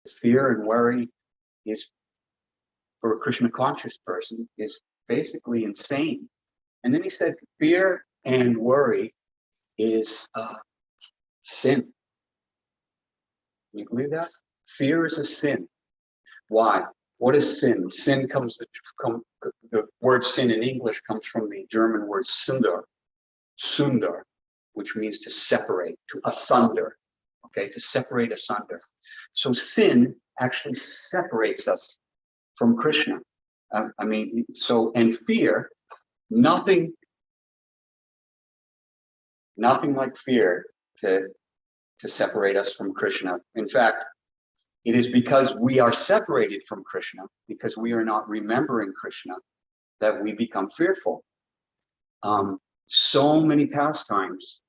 fear and worry is, for a Krishna conscious person, is basically insane. And then he said, fear and worry is sin. Can you believe that? Fear is a sin. Why? What is sin? Sin the word sin in English comes from the German word sundar, which means to separate, to asunder, okay, to separate asunder. So sin actually separates us from Krishna. And fear, nothing like fear to separate us from Krishna. In fact, it is because we are separated from Krishna, because we are not remembering Krishna, that we become fearful. So many pastimes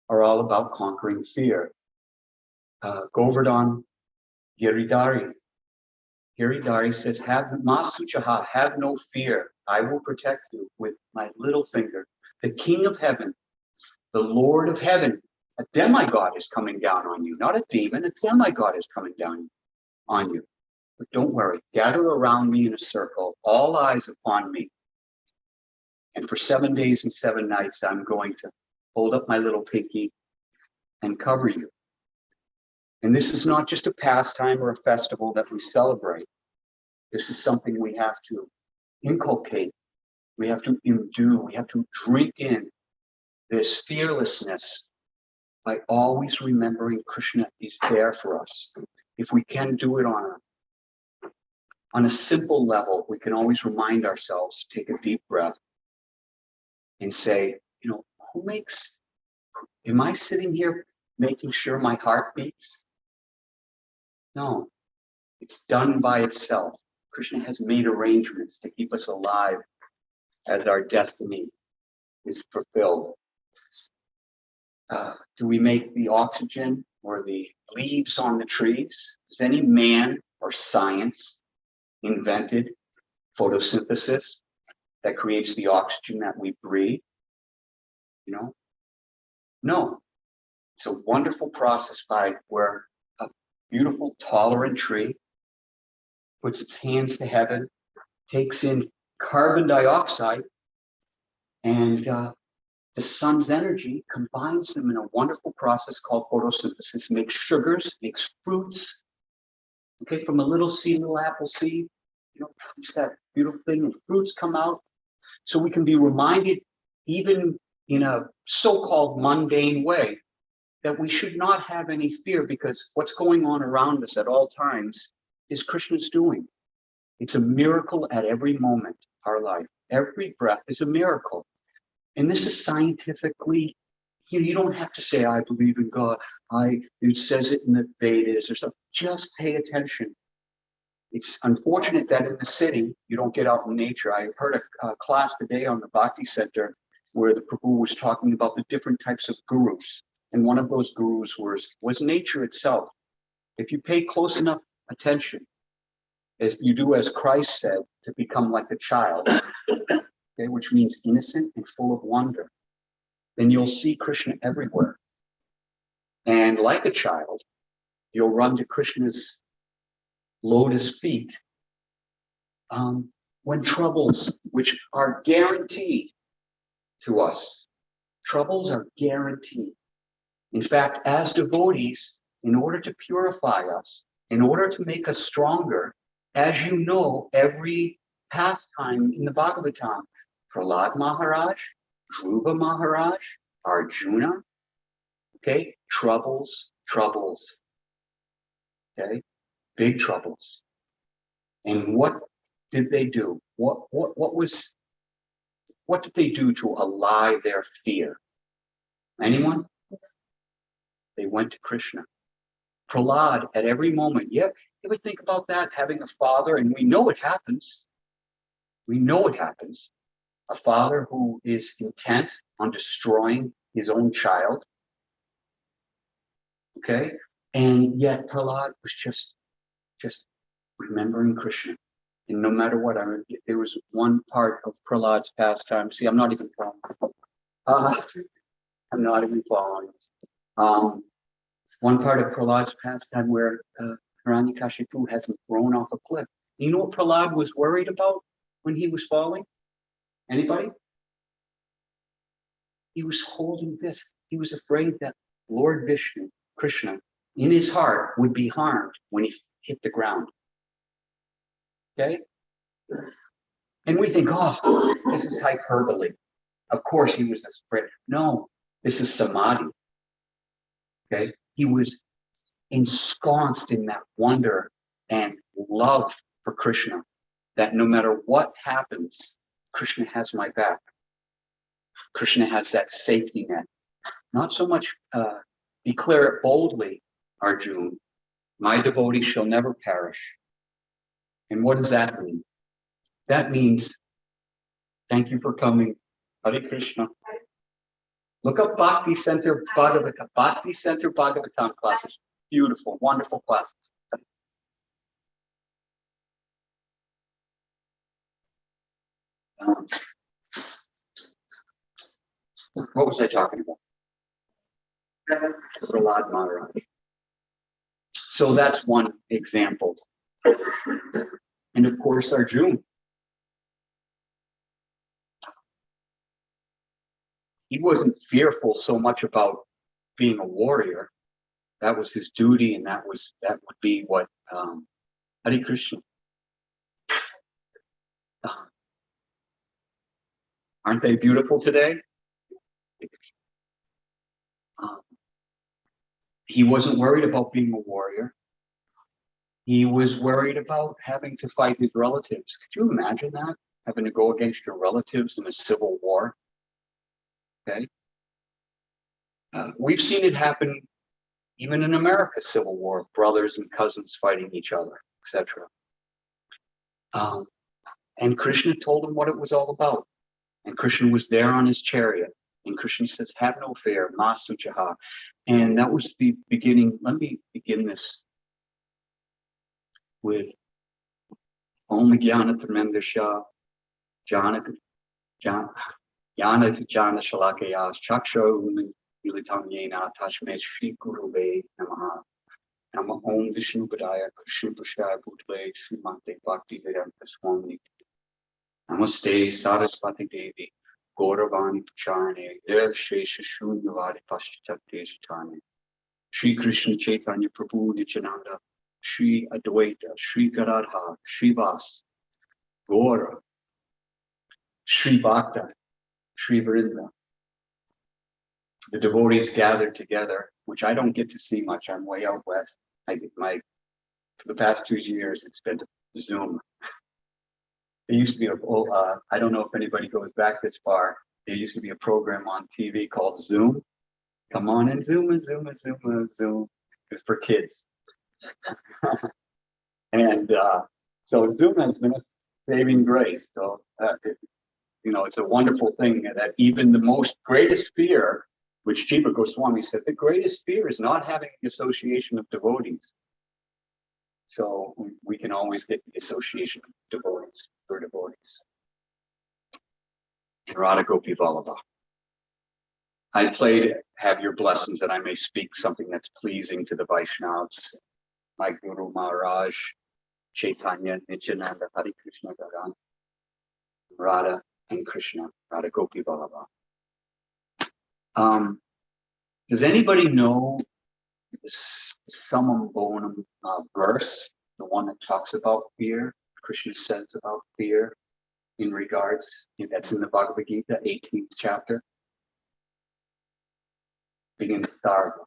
are all about conquering fear. Govardhan Giridhari says, Masuchaha, have no fear. I will protect you with my little finger. The King of Heaven, the Lord of Heaven, a demigod is coming down on you, not a demon, a demigod is coming down on you. But don't worry, gather around me in a circle, all eyes upon me. And for 7 days and 7 nights, I'm going to hold up my little pinky and cover you. And this is not just a pastime or a festival that we celebrate. This is something we have to inculcate. We have to imbue. We have to drink in this fearlessness by always remembering Krishna is there for us. If we can do it on a simple level, we can always remind ourselves, take a deep breath and say, am I sitting here making sure my heart beats? No, it's done by itself. Krishna has made arrangements to keep us alive as our destiny is fulfilled. Do we make the oxygen or the leaves on the trees? Has any man or science invented photosynthesis that creates the oxygen that we breathe? No. It's a wonderful process where a beautiful, tolerant tree puts its hands to heaven, takes in carbon dioxide, and the sun's energy combines them in a wonderful process called photosynthesis, makes sugars, makes fruits, okay, from a little seed, little apple seed, comes that beautiful thing, and fruits come out. So we can be reminded, even in a so-called mundane way, that we should not have any fear, because what's going on around us at all times is Krishna's doing. It's a miracle at every moment of our life. Every breath is a miracle. And this is scientifically, you don't have to say, I believe in God. It says it in the Vedas or something. Just pay attention. It's unfortunate that in the city, you don't get out in nature. I heard a class today on the Bhakti Center where the Prabhu was talking about the different types of gurus. And one of those gurus was nature itself. If you pay close enough attention, as you do as Christ said, to become like a child, okay, which means innocent and full of wonder, then you'll see Krishna everywhere. And like a child, you'll run to Krishna's lotus feet when troubles, which are guaranteed to us, troubles are guaranteed. In fact, as devotees, in order to purify us, in order to make us stronger, as you know, every pastime in the Bhagavatam, Prahlad Maharaj, Dhruva Maharaj, Arjuna, okay, troubles, okay, big troubles. And what did they do? What did they do to allay their fear? Anyone? They went to Krishna. Prahlad, at every moment, you ever think about that, having a father, and we know it happens. We know it happens. A father who is intent on destroying his own child. Okay? And yet Prahlad was just remembering Krishna. And no matter what, there was one part of Prahlad's pastime. See, I'm not even following. I'm not even following. One part of Prahlad's pastime where Hiranyakashipu hasn't thrown off a cliff. You know what Prahlad was worried about when he was falling? Anybody? He was holding this. He was afraid that Lord Vishnu, Krishna, in his heart would be harmed when he hit the ground. Okay? And we think, oh, this is hyperbole. Of course he was afraid. No, this is samadhi. Okay? He was ensconced in that wonder and love for Krishna, that no matter what happens, Krishna has my back. Krishna has that safety net. Not so much declare it boldly, Arjuna, my devotee shall never perish. And what does that mean? That means, thank you for coming. Hare Krishna. Look up Bhakti Center Bhagavatam. Bhakti Center Bhagavatam classes. Beautiful, wonderful classes. What was I talking about? Prahlad Maharaj. So that's one example. And of course, Arjuna. He wasn't fearful so much about being a warrior. That was his duty, and that would be what Hare Krishna. Aren't they beautiful today? He wasn't worried about being a warrior. He was worried about having to fight his relatives. Could you imagine that? Having to go against your relatives in a civil war? Okay. We've seen it happen even in America, civil war, brothers and cousins fighting each other, etc. And Krishna told him what it was all about. And Krishna was there on his chariot. And Krishna says, have no fear, Masu Jaha. And that was the beginning. Let me begin this with Om Jnana Tremendasha Jnana Jnana Shalakayas Chaksha Ulitam Yena Tashme Shri Guruve Namaha. Nama Om Vishnu Padaya Krishna Prashaya Bhutale Srimante Bhakti Vedanta Swami. Namaste Saraswati Devi Gauravani Pacharne Dev Shesha Shunyavadi Paschate Shatane Shri Krishna Chaitanya Prabhu Nityananda Shri Advaita Shri Gadadha Shri Vas Gaura Shri Bhakta Shri Vrinda. The devotees gathered together, which I don't get to see much. I'm way out west. For the past 2 years, it's been Zoom. There used to be I don't know if anybody goes back this far. There used to be a program on TV called Zoom. Come on and Zoom. It's for kids. And so Zoom has been a saving grace. So, it's a wonderful thing that even the most greatest fear, which Jiva Goswami said, the greatest fear is not having the association of devotees. So we can always get the association of devotees, for devotees. And Radha Gopi Vallabha. I played Have Your Blessings that I may speak something that's pleasing to the Vaishnavas. My Guru Maharaj, Chaitanya, Nityananda, Hare Krishna Gagan, Radha and Krishna, Radha Gopi Vallabha. Does anybody know the Summum Bonum verse, the one that talks about fear? Krishna says about fear in regards, that's in the Bhagavad Gita, 18th chapter. Begins Sarva.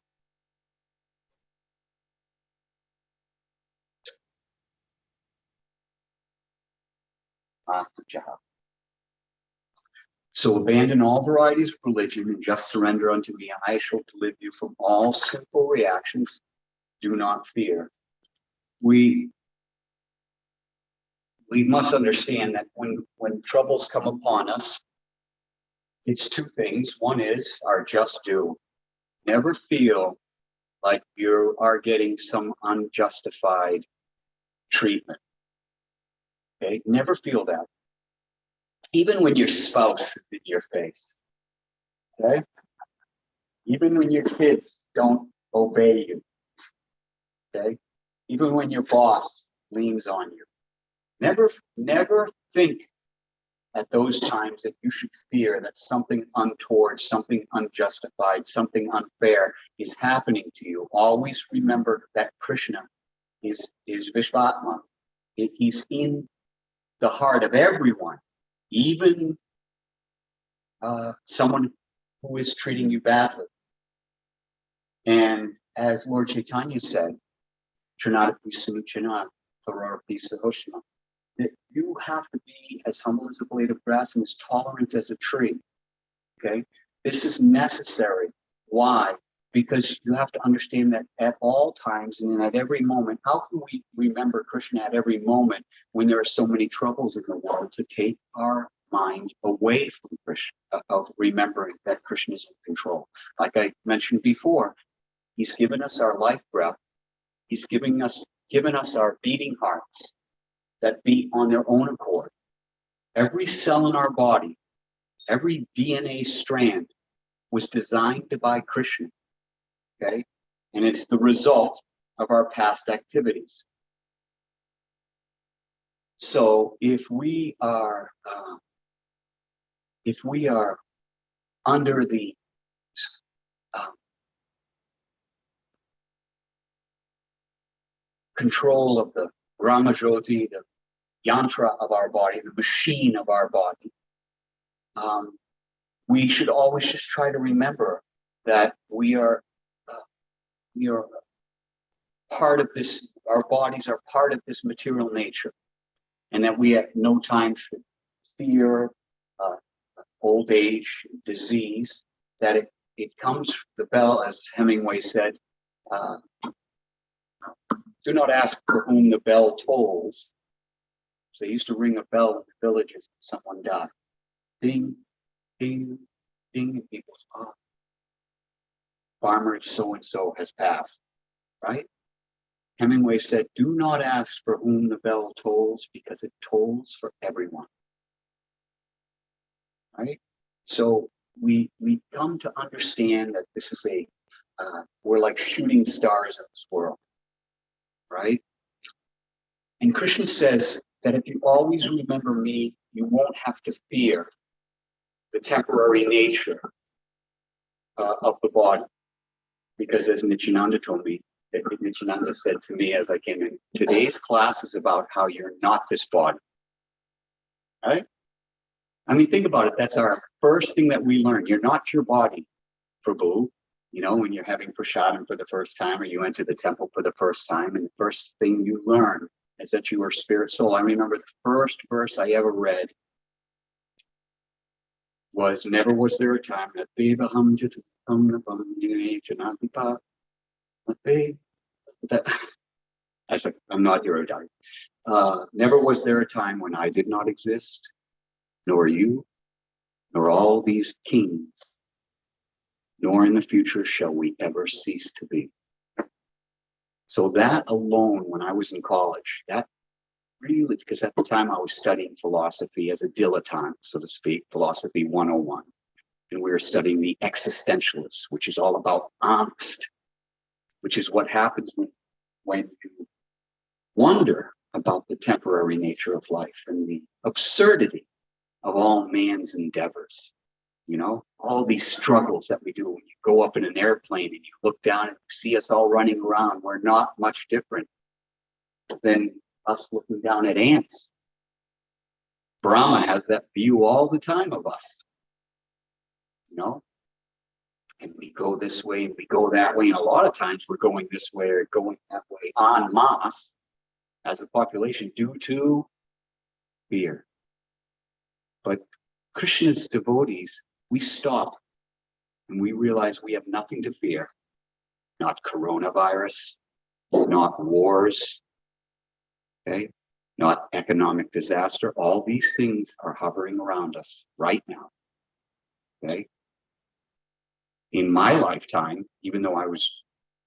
So abandon all varieties of religion and just surrender unto me. I shall deliver you from all sinful reactions. Do not fear. We must understand that when troubles come upon us, it's two things. One is our just due. Never feel like you are getting some unjustified treatment. Okay? Never feel that. Even when your spouse is in your face. Okay? Even when your kids don't obey you. Okay? even when your boss leans on you. Never think at those times that you should fear that something untoward, something unjustified, something unfair is happening to you. Always remember that Krishna is Vishvatma. He's in the heart of everyone, even someone who is treating you badly. And as Lord Chaitanya said, Trinadapi Suchana, Pararapi Sahoshna, that you have to be as humble as a blade of grass and as tolerant as a tree. Okay? This is necessary. Why? Because you have to understand that at all times and at every moment, how can we remember Krishna at every moment when there are so many troubles in the world, to take our mind away from Krishna, of remembering that Krishna is in control? Like I mentioned before, he's given us our life breath. He's given us our beating hearts that beat on their own accord. Every cell in our body, every DNA strand was designed by Krishna. Okay? And it's the result of our past activities. So if we are under the control of the Ramajoti, the yantra of our body, the machine of our body, we should always just try to remember that we are part of this, our bodies are part of this material nature, and that we at no time should fear old age, disease, that it comes, the bell, as Hemingway said, do not ask for whom the bell tolls. So they used to ring a bell in the villages when someone died. Ding, ding, ding, and people say, oh, farmer so-and-so has passed, right? Hemingway said, do not ask for whom the bell tolls, because it tolls for everyone, right? So we come to understand that this is we're like shooting stars in this world, right? And Krishna says that if you always remember me, you won't have to fear the temporary nature of the body. Because as Nityananda told me, Nityananda said to me as I came in, today's class is about how you're not this body, right? I mean, think about it. That's our first thing that we learn. You're not your body, Prabhu. You know, when you're having prasadam for the first time, or you enter the temple for the first time, and the first thing you learn is that you are spirit soul. I remember the first verse I ever read was, never was there a time that I'm not erudite. Never was there a time when I did not exist, nor you, nor all these kings, nor in the future shall we ever cease to be. So that alone, when I was in college, that really, because at the time I was studying philosophy as a dilettante, so to speak, philosophy 101. And we were studying the existentialists, which is all about angst, which is what happens when you wonder about the temporary nature of life and the absurdity of all man's endeavors. You know, all these struggles that we do when you go up in an airplane and you look down and you see us all running around. We're not much different than us looking down at ants. Brahma has that view all the time of us. You know, and we go this way and we go that way, and a lot of times we're going this way or going that way en masse as a population due to fear. But Krishna's devotees, we stop and we realize we have nothing to fear. Not coronavirus, not wars, okay, not economic disaster. All these things are hovering around us right now, okay? In my lifetime, even though I was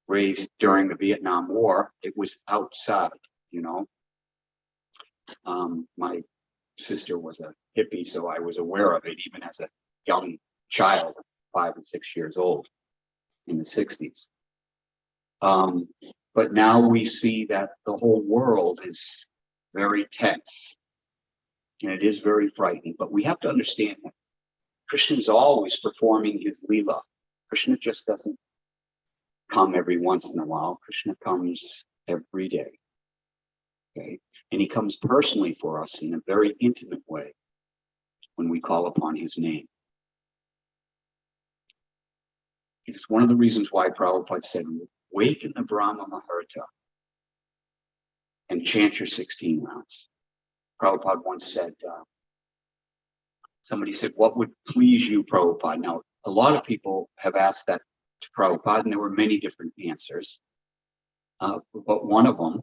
raised during the Vietnam War, it was outside, you know. My sister was a hippie, so I was aware of it even as a young child, 5 and 6 years old in the 60s. But now we see that the whole world is very tense, and it is very frightening. But we have to understand that Krishna is always performing his Leela. Krishna just doesn't come every once in a while. Krishna comes every day. Okay? And he comes personally for us in a very intimate way when we call upon his name. It's one of the reasons why Prabhupada said, waken the Brahma Muhurta and chant your 16 rounds. Prabhupada once said, somebody said, what would please you, Prabhupada? Now, a lot of people have asked that to Prabhupada, and there were many different answers. But one of them,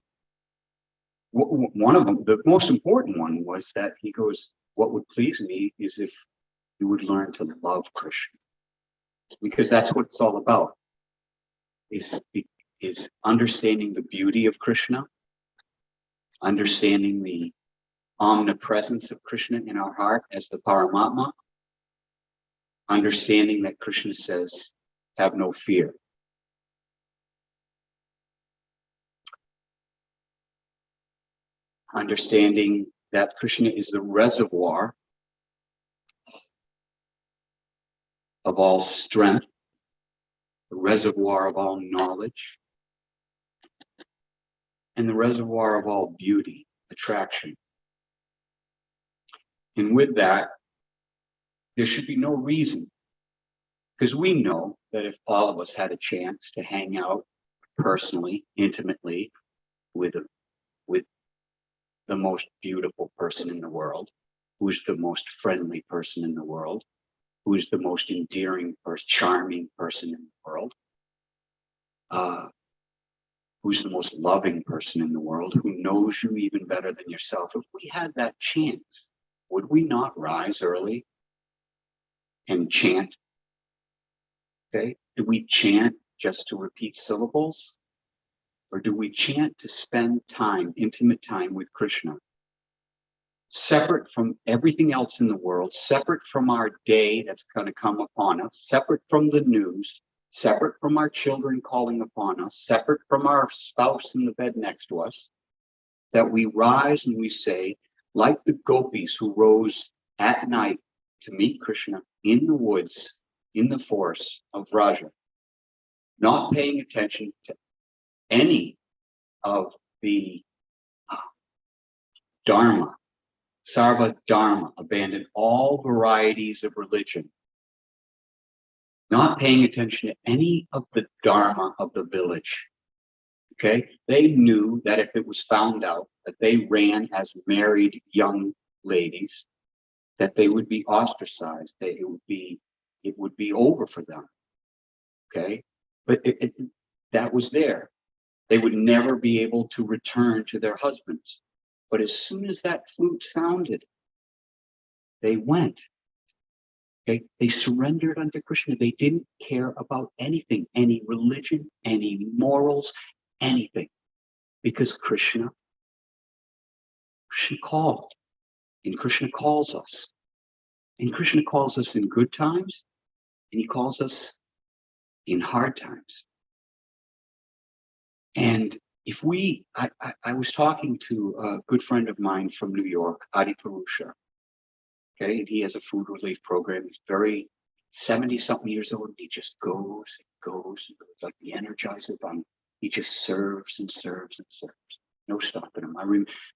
the most important one was that he goes, what would please me is if you would learn to love Krishna. Because that's what it's all about, is understanding the beauty of Krishna, understanding the omnipresence of Krishna in our heart as the Paramatma, understanding that Krishna says, have no fear. Understanding that Krishna is the reservoir of all strength, the reservoir of all knowledge, and the reservoir of all beauty, attraction. And with that, there should be no reason, because we know that if all of us had a chance to hang out personally, intimately, with the most beautiful person in the world, who's the most friendly person in the world, who is the most endearing person, charming person in the world, who's the most loving person in the world, who knows you even better than yourself. If we had that chance, would we not rise early and chant? Okay, do we chant just to repeat syllables? Or do we chant to spend time, intimate time with Krishna? Separate from everything else in the world, separate from our day that's going to come upon us, separate from the news, separate from our children calling upon us, separate from our spouse in the bed next to us, that we rise and we say, like the gopis who rose at night to meet Krishna in the woods, in the forest of Vraja, not paying attention to any of the Dharma, Sarva Dharma, abandoned all varieties of religion, not paying attention to any of the Dharma of the village. Okay, they knew that if it was found out that they ran as married young ladies, that they would be ostracized, that it would be over for them. Okay, but that was there. They would never be able to return to their husbands. But as soon as that flute sounded, they went. Okay? They surrendered unto Krishna. They didn't care about anything, any religion, any morals, anything. Because Krishna called. And Krishna calls us. And Krishna calls us in good times, and he calls us in hard times. And if I was talking to a good friend of mine from New York, Adi Purusha. Okay, and he has a food relief program. He's very 70-something years old. And he just goes and goes. It's like the Energizer Bunny. He just serves and serves and serves. No stopping him.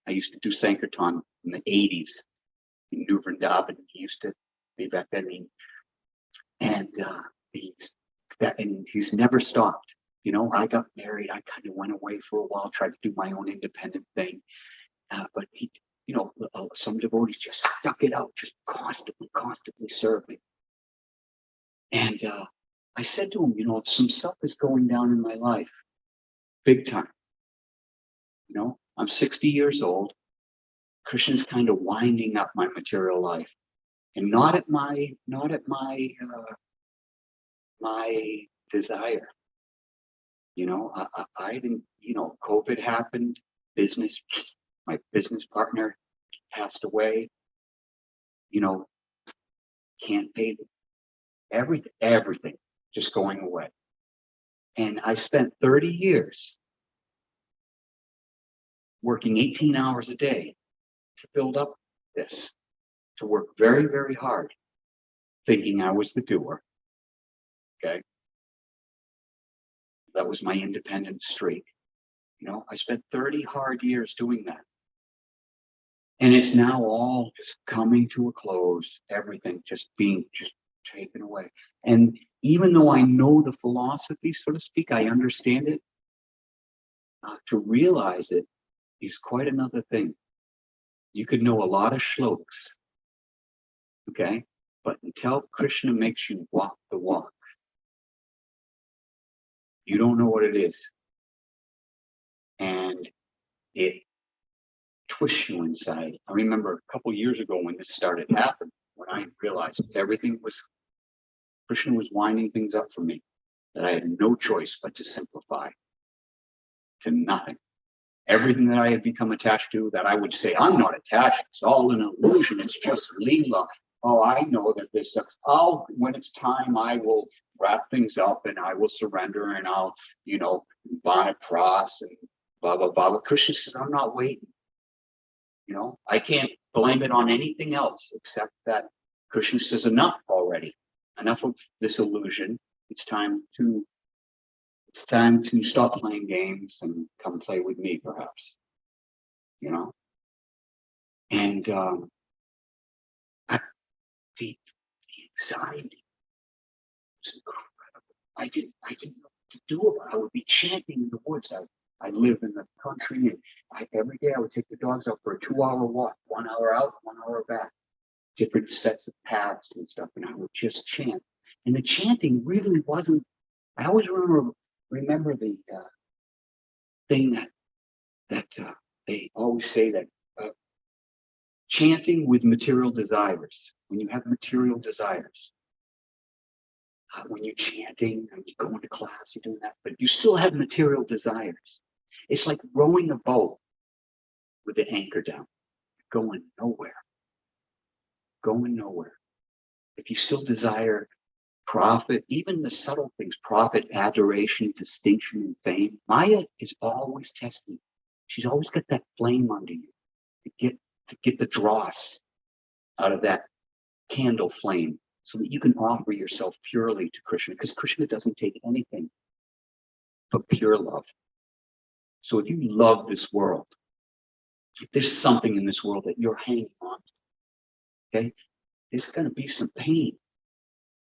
I used to do Sankirtan in the 80s in New Vrindavan. He used to be back then. And he's never stopped. You know, I got married. I kind of went away for a while, tried to do my own independent thing. But he, some devotees just stuck it out, just constantly serving. And I said to him, some stuff is going down in my life, big time. I'm 60 years old. Krishna's kind of winding up my material life, and not at my desire. I didn't. COVID happened. My business partner passed away. Can't pay everything just going away. And I spent 30 years working 18 hours a day to build up this, to work very, very hard, thinking I was the doer. Okay. That was my independent streak. You know, I spent 30 hard years doing that. And it's now all just coming to a close, everything just being taken away. And even though I know the philosophy, so to speak, I understand it, to realize it is quite another thing. You could know a lot of shlokas, okay? But until Krishna makes you walk the walk, you don't know what it is. And it twists you inside. I remember a couple years ago when this started happening, when I realized everything was, Krishna was winding things up for me, that I had no choice but to simplify to nothing. Everything that I had become attached to, that I would say, I'm not attached, it's all an illusion, it's just Leela. Oh, I know that this, when it's time, I will wrap things up and I will surrender and I'll, you know, Vana Pras and blah, blah, blah. But Krishna says, I'm not waiting. You know, I can't blame it on anything else except that Krishna says enough already. Enough of this illusion. It's time to stop playing games and come play with me, perhaps. You know? And the anxiety was incredible. I didn't know what to do about it. I would be chanting in the woods. I live in the country, and every day I would take the dogs out for a 2-hour walk, 1 hour out, 1 hour back, different sets of paths and stuff, and I would just chant. And the chanting really wasn't. I always remember the thing that they always say that chanting with material desires. When you have material desires, when you're chanting and you go into class, you're doing that, but you still have material desires. It's like rowing a boat with the anchor down, going nowhere. If you still desire profit, even the subtle things, profit, adoration, distinction, and fame, Maya is always testing. She's always got that flame under you to get the dross out of that candle flame so that you can offer yourself purely to Krishna, because Krishna doesn't take anything but pure love. So if you love this world, if there's something in this world that you're hanging on to, okay, there's going to be some pain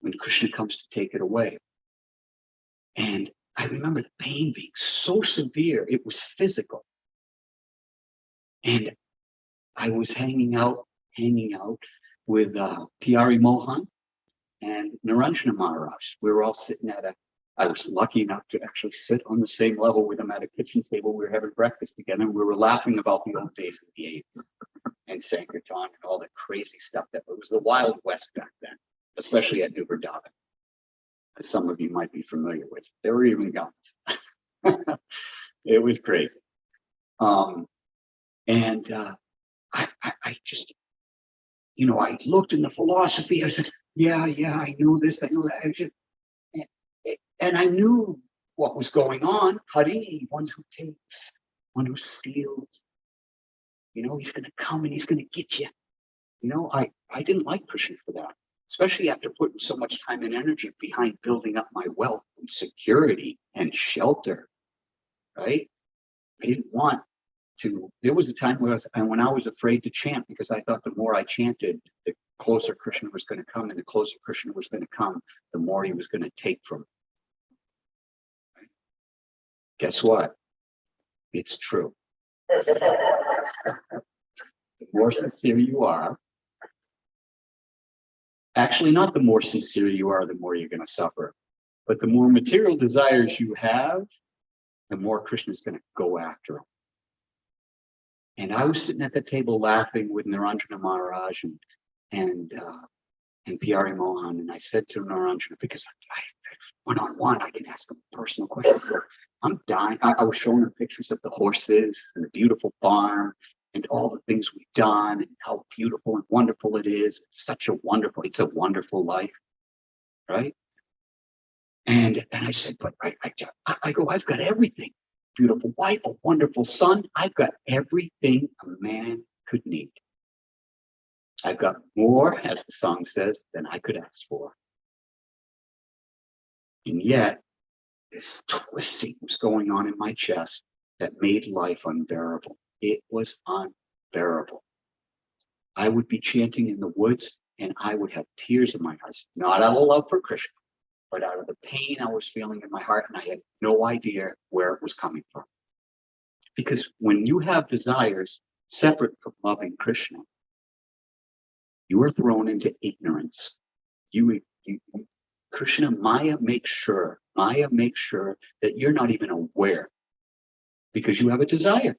when Krishna comes to take it away. And I remember the pain being so severe, it was physical. And I was hanging out with P.R.E. Mohan and Naranjana Maharaj. We were all sitting I was lucky enough to actually sit on the same level with them at a kitchen table. We were having breakfast together and we were laughing about the old days of the 80s and Sankirtan and all the crazy stuff that it was the Wild West back then, especially at New Vrindavan, as some of you might be familiar with. There were even guns. It was crazy. I just, you know, I looked in the philosophy. I said, yeah, I knew this, I knew that. And I knew what was going on. Hari, one who takes, one who steals. You know, he's going to come and he's going to get you. You know, I didn't like Krishna for that, especially after putting so much time and energy behind building up my wealth and security and shelter, right? I didn't want to. There was a time when I was afraid to chant because I thought the more I chanted, the closer Krishna was going to come, and the closer Krishna was going to come, the more he was going to take from me. Right? Guess what? It's true. The more sincere you are, actually not the more sincere you are, the more you're going to suffer. But the more material desires you have, the more Krishna's going to go after them. And I was sitting at the table laughing with Naranjana Maharaj and P.R.E. Mohan, and I said to Naranjana, because I one-on-one, I can ask him personal questions. So I'm dying. I was showing him pictures of the horses and the beautiful farm and all the things we've done and how beautiful and wonderful it is. It's a wonderful life, right? And I said, but I go, I've got everything. beautiful wife, a wonderful son. I've got everything a man could need. I've got more, as the song says, than I could ask for. And yet, this twisting was going on in my chest that made life unbearable. It was unbearable. I would be chanting in the woods and I would have tears in my eyes, not out of love for Krishna, but out of the pain I was feeling in my heart, and I had no idea where it was coming from. Because when you have desires separate from loving Krishna, you are thrown into ignorance. You Krishna, Maya makes sure that you're not even aware because you have a desire.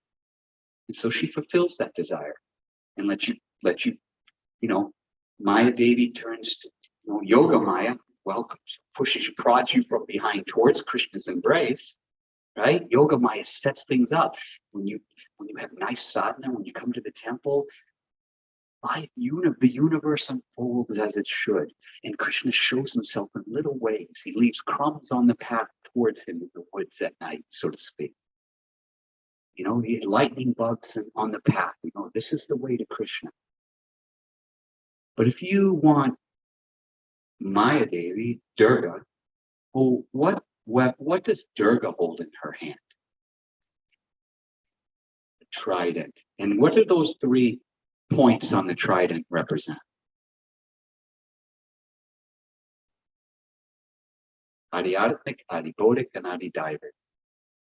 And so she fulfills that desire and lets you, Maya Devi turns to, Yoga Maya welcomes, pushes you, prods you from behind towards Krishna's embrace, right? Yoga Maya sets things up. When you have nice sadhana, when you come to the temple, the universe unfolds as it should. And Krishna shows himself in little ways. He leaves crumbs on the path towards him in the woods at night, so to speak. Lightning bugs on the path. This is the way to Krishna. But if you want Maya Devi, Durga, well, what does Durga hold in her hand? The trident. And what do those 3 points on the trident represent? Adi-adhyatmic, adi-bodhic, and adi-daivic.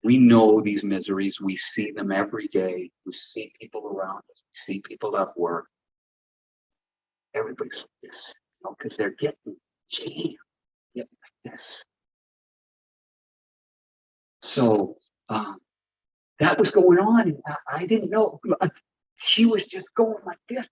We know these miseries. We see them every day. We see people around us. We see people at work. Everybody's like this, because they're getting jammed, like this. So that was going on, and I didn't know. She was just going like this,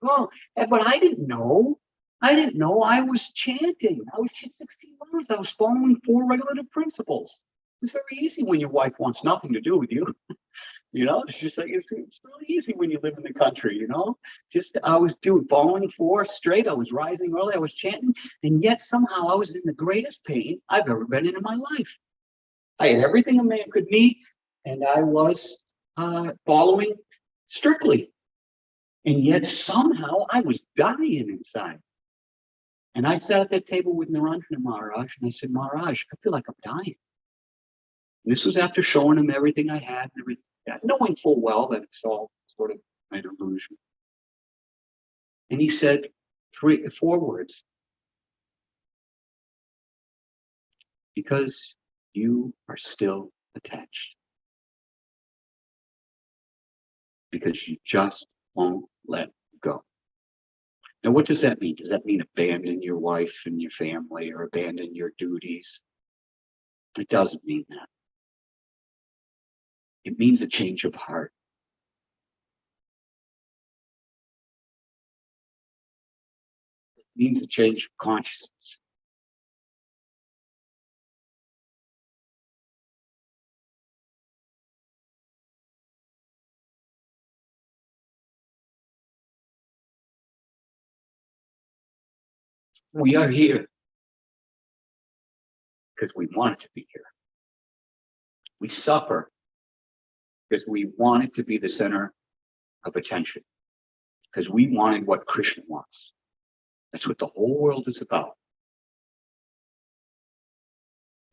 but I didn't know. I was chanting. I was just 16 months. I was following 4 regulative principles. It's very easy when your wife wants nothing to do with you. It's just like it's really easy when you live in the country. I was following 4 straight. I was rising early. I was chanting, and yet somehow I was in the greatest pain I've ever been in my life. I had everything a man could need, and I was following strictly. And yet somehow I was dying inside. And I sat at that table with Narendra Maharaj, and I said, Maharaj, I feel like I'm dying. And this was after showing him everything I had, and everything, knowing full well that it's all sort of an illusion. And he said 4 words. Because you are still attached. Because you just won't let go. Now, what does that mean? Does that mean abandon your wife and your family or abandon your duties? It doesn't mean that. It means a change of heart. It means a change of consciousness. We are here because we wanted to be here. We suffer because we wanted to be the center of attention, because we wanted what Krishna wants. That's what the whole world is about.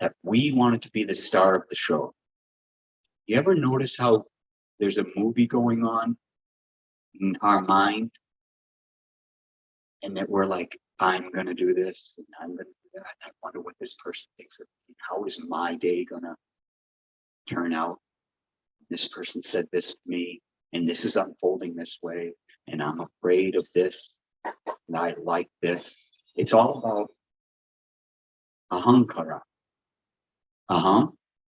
That we wanted to be the star of the show. You ever notice how there's a movie going on in our mind, and that we're like, I'm going to do this, and I'm going to do that. I wonder what this person thinks of me. How is my day going to turn out? This person said this to me, and this is unfolding this way, and I'm afraid of this, and I like this. It's all about ahankara.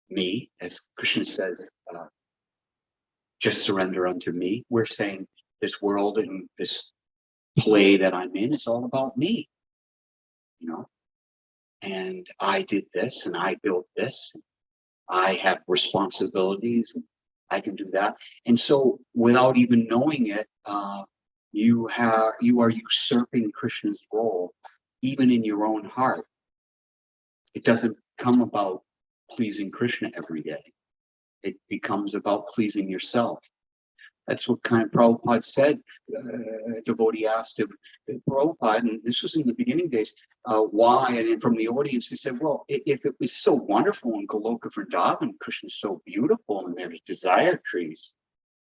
Me, as Krishna says, just surrender unto me. We're saying this world and this play that I'm in is all about me, and I did this, and I built this, and I have responsibilities, and I can do that. And so without even knowing it, you are usurping Krishna's role, even in your own heart. It doesn't come about pleasing Krishna every day. It becomes about pleasing yourself. That's what kind of Prabhupada said. A devotee asked him, Prabhupada, and this was in the beginning days, why? And from the audience, he said, well, if it was so wonderful in Goloka Vrindavan, Krishna's so beautiful, and there's desire trees,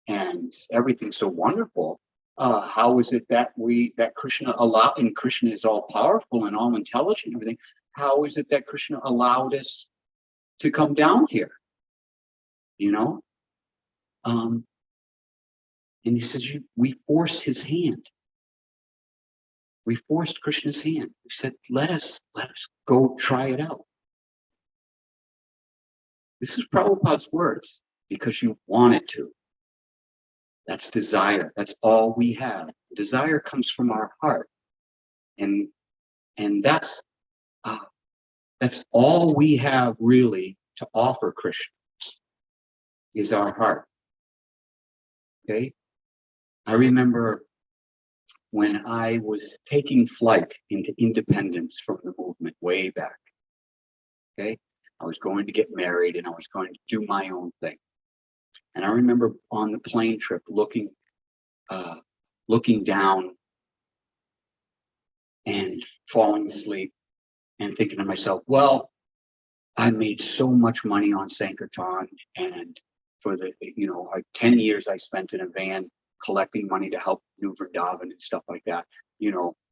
and everything's so wonderful, how is it that Krishna allowed, and Krishna is all powerful and all intelligent and everything, how is it that Krishna allowed us to come down here? You know? And he says, we forced his hand. We forced Krishna's hand. We said, let us go try it out. This is Prabhupada's words, because you wanted to. That's desire. That's all we have. Desire comes from our heart. And that's all we have really to offer Krishna, is our heart. Okay? I remember when I was taking flight into independence from the movement way back. Okay? I was going to get married and I was going to do my own thing. And I remember on the plane trip looking down and falling asleep and thinking to myself, well, I made so much money on Sankirtan, and for the 10 years I spent in a van collecting money to help New Vrindavan and stuff like that.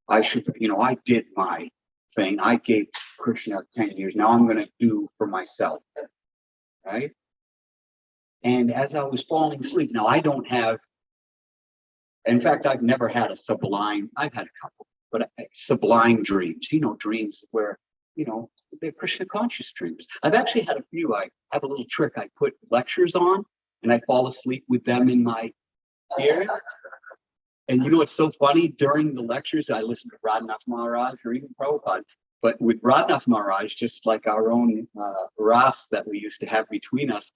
I should, I did my thing. I gave Krishna 10 years. Now I'm going to do for myself, right? And as I was falling asleep, now I don't have, in fact, I've never had a sublime, I've had a couple, but sublime dreams, dreams where, they're Krishna conscious dreams. I've actually had a few. I have a little trick. I put lectures on and I fall asleep with them in my ears. And what's so funny? During the lectures, I listen to Radhanath Maharaj or even Prabhupada. But with Radhanath Maharaj, just like our own Ras that we used to have between us,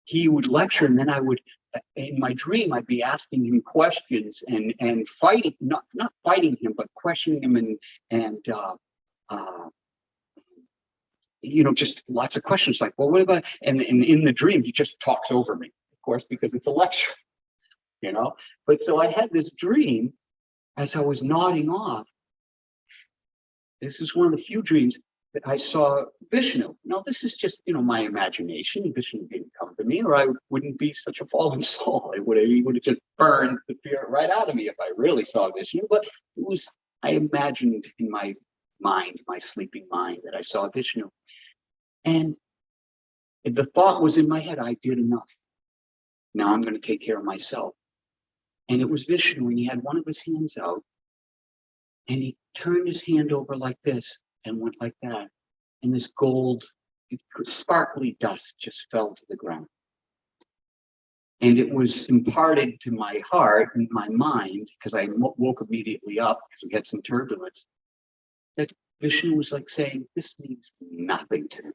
he would lecture, and then I would, in my dream, I'd be asking him questions and fighting, not fighting him, but questioning him and just lots of questions like, well, what about, and in the dream, he just talks over me, of course, because it's a lecture, But so I had this dream as I was nodding off. This is one of the few dreams that I saw Vishnu. Now, this is just, my imagination. Vishnu didn't come to me, or I wouldn't be such a fallen soul. He would have just burned the fear right out of me if I really saw Vishnu. But I imagined in my mind, my sleeping mind, that I saw Vishnu. And the thought was in my head, I did enough. Now I'm going to take care of myself. And it was Vishnu, and he had one of his hands out, and he turned his hand over like this and went like that. And this gold, sparkly dust just fell to the ground. And it was imparted to my heart and my mind, because I woke immediately up because we had some turbulence, that Vishnu was like saying, this means nothing to me.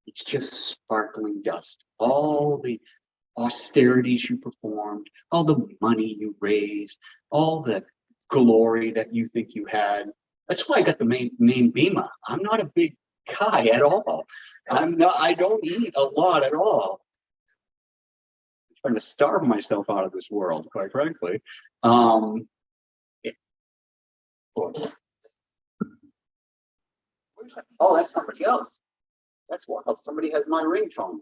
It's just sparkling dust. All the austerities you performed, all the money you raised, all the glory that you think you had. That's why I got the name Bhima. I'm not a big guy at all. I don't eat a lot at all. I'm trying to starve myself out of this world, quite frankly. Oh, that's somebody else. That's wild. Somebody has my ringtone.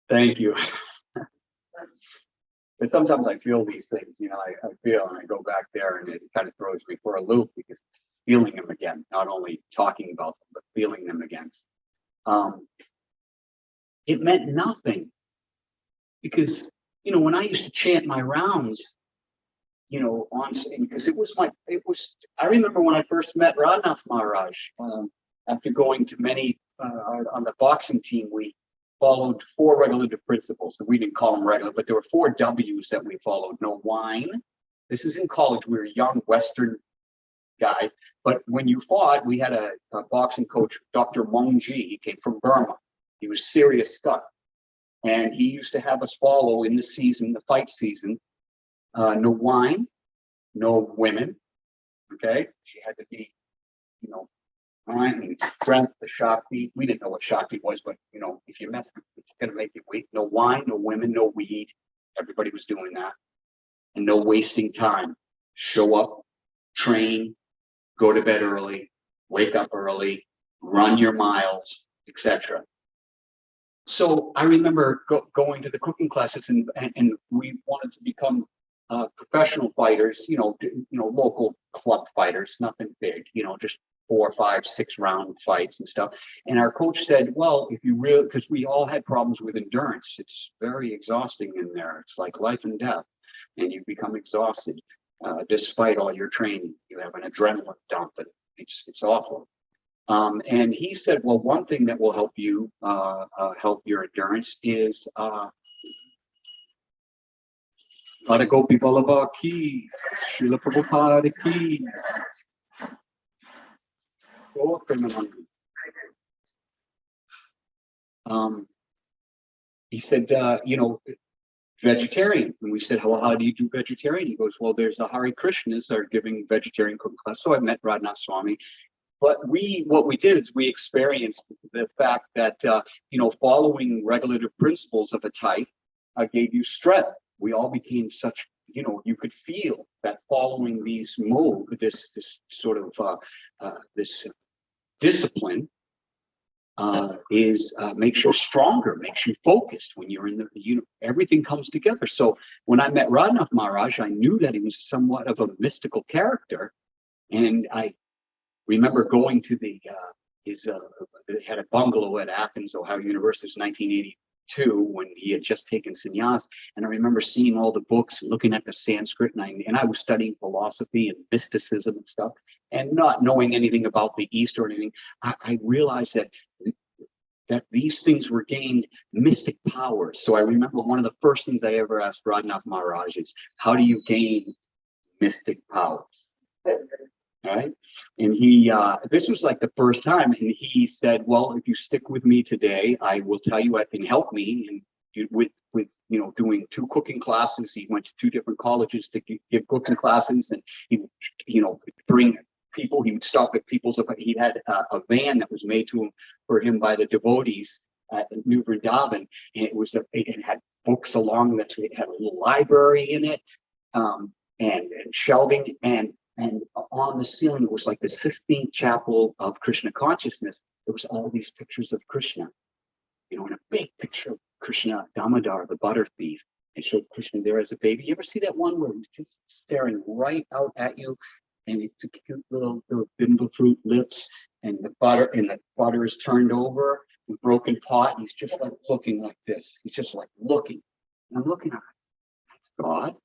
Thank you. But sometimes I feel these things, I feel, and I go back there and it kind of throws me for a loop, because it's feeling them again, not only talking about them, but feeling them again. It meant nothing, because, when I used to chant my rounds, on, because I remember when I first met Radhanath Maharaj, after going to many, on the boxing team, we followed 4 regulative principles. So we didn't call them regular, but there were 4 W's that we followed. No wine. This is in college. We were young Western guys. But when you fought, we had a boxing coach, Dr. Mongji. He came from Burma. He was serious stuff. And he used to have us follow in the season, the fight season, no wine, no women. Okay, she had to be, you know, fine and drank the Shakti. We didn't know what Shakti was, but you know, if you mess, it's gonna make you weak. No wine, no women, no weed. Everybody was doing that, and no wasting time. Show up, train, go to bed early, wake up early, run your miles, etc. So I remember going to the cooking classes, and we wanted to become professional fighters. Local club fighters, nothing big. Just 4, 5, 6 round fights and stuff. And our coach said, "Well, if you really, because we all had problems with endurance, it's very exhausting in there. It's like life and death, and you become exhausted despite all your training. You have an adrenaline dump, and it's awful." And he said, well, one thing that will help you help your endurance is Gopi Balaba ki, Srila Prabhupada ki. He said, vegetarian. And we said, well, how do you do vegetarian? He goes, well, there's the Hare Krishnas are giving vegetarian cooking class. So I met Radhanath Swami. But what we did is we experienced the fact that, following regulative principles of a type gave you strength. We all became such, you could feel that following these this sort of, this discipline makes you stronger, makes you focused when you're in the, everything comes together. So when I met Radhanath Maharaj, I knew that he was somewhat of a mystical character. And I remember going to his had a bungalow at Athens, Ohio University. It was 1982 when he had just taken sannyas, and I remember seeing all the books and looking at the Sanskrit, and I was studying philosophy and mysticism and stuff, and not knowing anything about the East or anything. I realized that these things were gained mystic powers. So I remember one of the first things I ever asked Radhanath Maharaj is, how do you gain mystic powers? Right. And this was like the first time, and he said, well, if you stick with me today, I will tell you what can help me. And with doing 2 cooking classes, he went to 2 different colleges to give cooking classes, and he bring people, he would stop at people's, he had a van that was made for him by the devotees at New Vrindavan, and it had books along that, it had a little library in it, and shelving, and on the ceiling, it was like the 15th chapel of Krishna consciousness. There was all these pictures of Krishna, and a big picture of Krishna Damodar, the butter thief. It showed Krishna there as a baby. You ever see that one where he's just staring right out at you, and it's a cute little bimbo fruit lips, and the butter is turned over, the broken pot, and he's just like looking like this. He's just like looking. And I'm looking at it. That's God,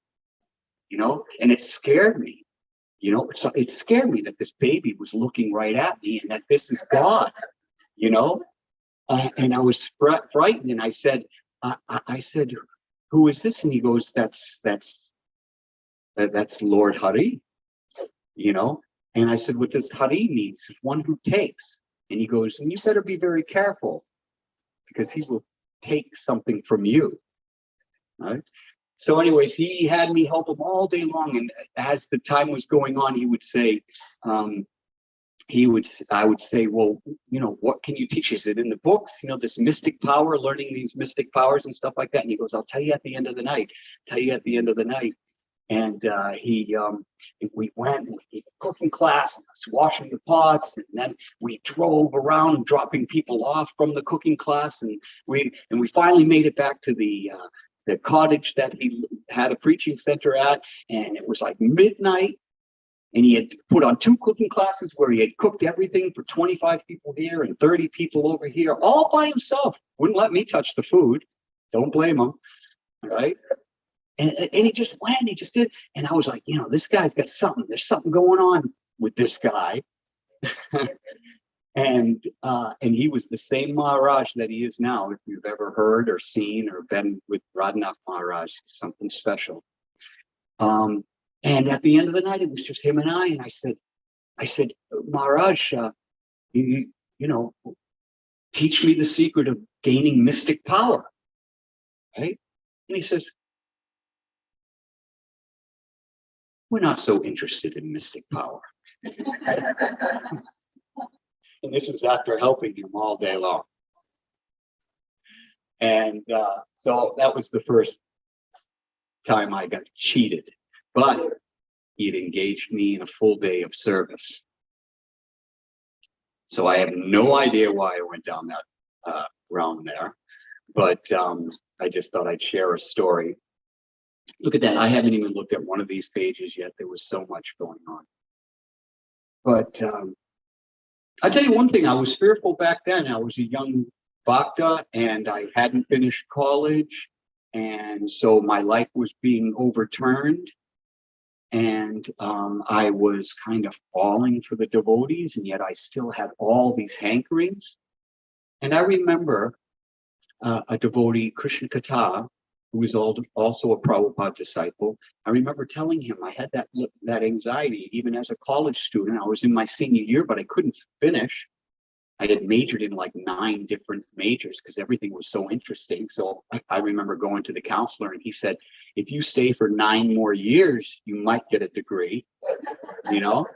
and it scared me. So it scared me that this baby was looking right at me, and that this is God, and I was frightened. And I said, who is this? And he goes, that's Lord Hari, And I said, what does Hari mean? It's one who takes. And he goes, and you better be very careful, because he will take something from you, right? So anyways, he had me help him all day long. And as the time was going on, he would say, I would say, well, what can you teach? Is it in the books? This mystic power, learning these mystic powers and stuff like that. And he goes, I'll tell you at the end of the night, And we went and we did a cooking class, and I was washing the pots, and then we drove around dropping people off from the cooking class. And we finally made it back to the cottage that he had a preaching center at, and it was like midnight, and he had put on 2 cooking classes where he had cooked everything for 25 people here and 30 people over here, all by himself. Wouldn't let me touch the food. Don't blame him, right? And he just went, he just did. And I was like, this guy's got something. There's something going on with this guy. And he was the same Maharaj that he is now. If you've ever heard or seen or been with Radhanath Maharaj, something special. And at the end of the night, it was just him and I. And I said, Maharaj, teach me the secret of gaining mystic power, right? And he says, we're not so interested in mystic power. And this was after helping him all day long. And so that was the first time I got cheated. But he'd engaged me in a full day of service. So I have no idea why I went down that realm there. But I just thought I'd share a story. Look at that. I haven't even looked at one of these pages yet. There was so much going on. But I'll tell you one thing. I was fearful back then. I was a young bhakta and I hadn't finished college. And so my life was being overturned. And I was kind of falling for the devotees. And yet I still had all these hankerings. And I remember a devotee, Krishna who was also a Prabhupada disciple. I remember telling him I had that anxiety even as a college student. I was in my senior year, but I couldn't finish. I had majored in like 9 different majors because everything was so interesting. So I remember going to the counselor and he said, if you stay for 9 more years, you might get a degree, you know,